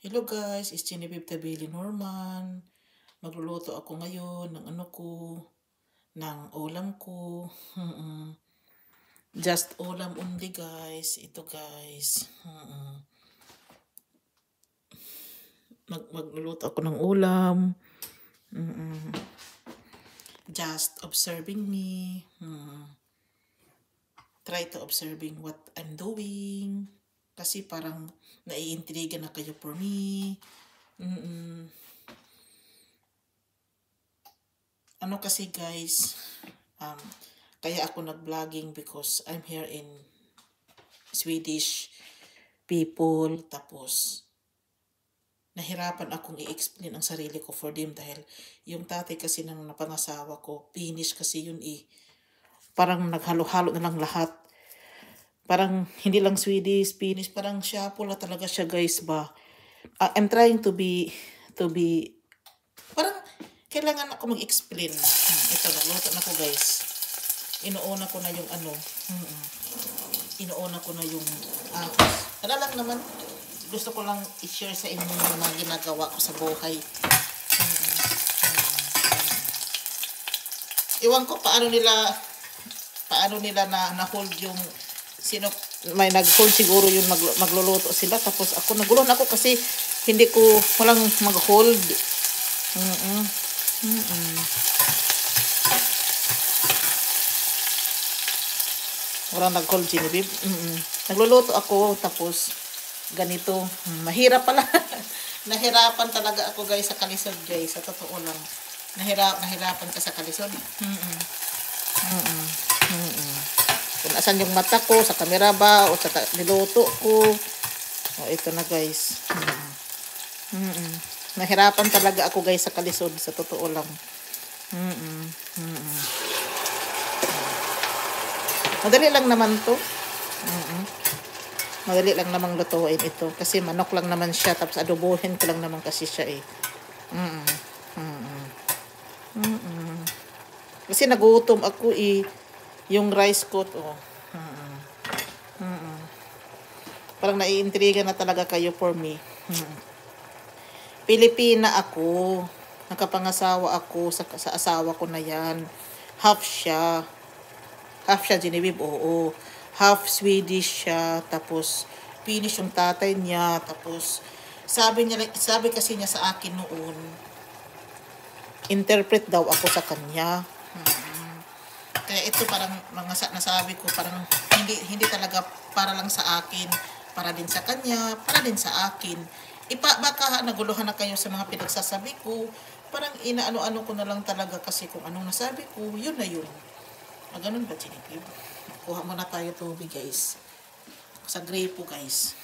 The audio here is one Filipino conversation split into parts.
Hello guys, it's Genevieve Tabili Norman. Magluluto ako ngayon ng ng ulam ko. Just ulam only guys. Ito guys. Magluluto ako ng ulam. Just observing me. Try to observing what I'm doing. Kasi parang naiintriga na kayo for me. Ano kasi guys, kaya ako nag-vlogging because I'm here in Swedish people. Tapos, nahirapan akong i-explain ang sarili ko for them dahil yung tatay kasi ng napangasawa ko, Finnish kasi yun Parang naghalo-halo na lang lahat. Parang hindi lang Swedish, Finnish, parang siya pula talaga siya guys ba. I'm trying to be, parang kailangan ako mag-explain. Ito, nagluto na ko guys. Inuuna ko na yung Inuuna ko na yung Ano lang naman, gusto ko lang i-share sa inyo yung mga ginagawa ko sa buhay. Iwan ko paano nila na-hold yung may nag-hold siguro yung magluluto sila. Tapos ako, nagulon ako kasi walang mag-hold. Walang nag-hold, Genevieve. Nagluluto ako, tapos ganito. Mahirap pala. Nahirapan talaga ako guys sa kalisod guys. Sa totoo lang. Nahirapan ka sa kalisod. Kung asan yung mata ko, sa camera ba, o sa niluto ko. O, ito na guys. Nahirapan talaga ako guys sa kalisod, sa totoo lang. Madali lang naman to. Madali lang namang lutuin ito. Kasi manok lang naman siya, tapos adobohin ko lang naman kasi siya Kasi nagutom ako yung rice ko to. Parang naiintriga na talaga kayo for me. Pilipina ako. Nakapangasawa ako sa asawa ko na yan. Half siya, Genevieve, oo. Half Swedish siya. Tapos, Finnish yung tatay niya. Tapos, sabi kasi niya sa akin noon, interpret daw ako sa kanya. Kaya ito parang nasabi ko, parang hindi talaga para lang sa akin, para din sa kanya, para din sa akin. Baka naguluhan na kayo sa mga pinagsasabi ko, parang inaano-ano ko na lang talaga kasi kung anong nasabi ko, yun na yun. Ganun ba, Genevieve? Kuha muna tayo tubig guys. Sa gripo guys.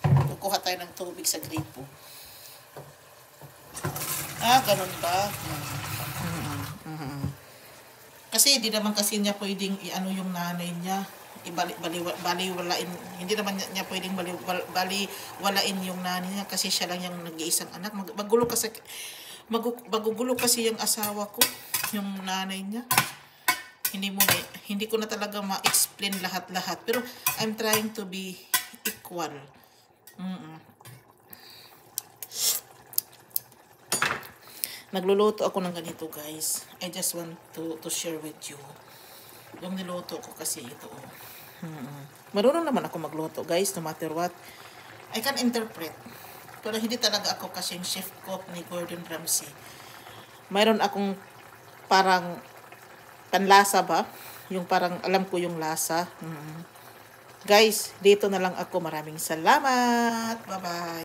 Kukuha tayo ng tubig sa gripo. Ganun ba? Kasi hindi naman kasi niya pwedeng yung nanay niya, baliwalain. Hindi naman niya pwedeng baliwalain yung nanay niya kasi siya lang yung nag-iisang anak. Magugulo kasi yung asawa ko, yung nanay niya. Hindi ko na talaga ma-explain lahat-lahat. Pero I'm trying to be equal. Nagluluto ako ng ganito guys. I just want to share with you. Yung niluto ko kasi ito. Marunong naman ako magluto guys, no matter what. I can interpret. Pero hindi talaga ako kasing chef cook ni Gordon Ramsay. Mayroon akong parang panlasa ba? Yung parang alam ko yung lasa. Guys, dito na lang ako. Maraming salamat. Bye-bye.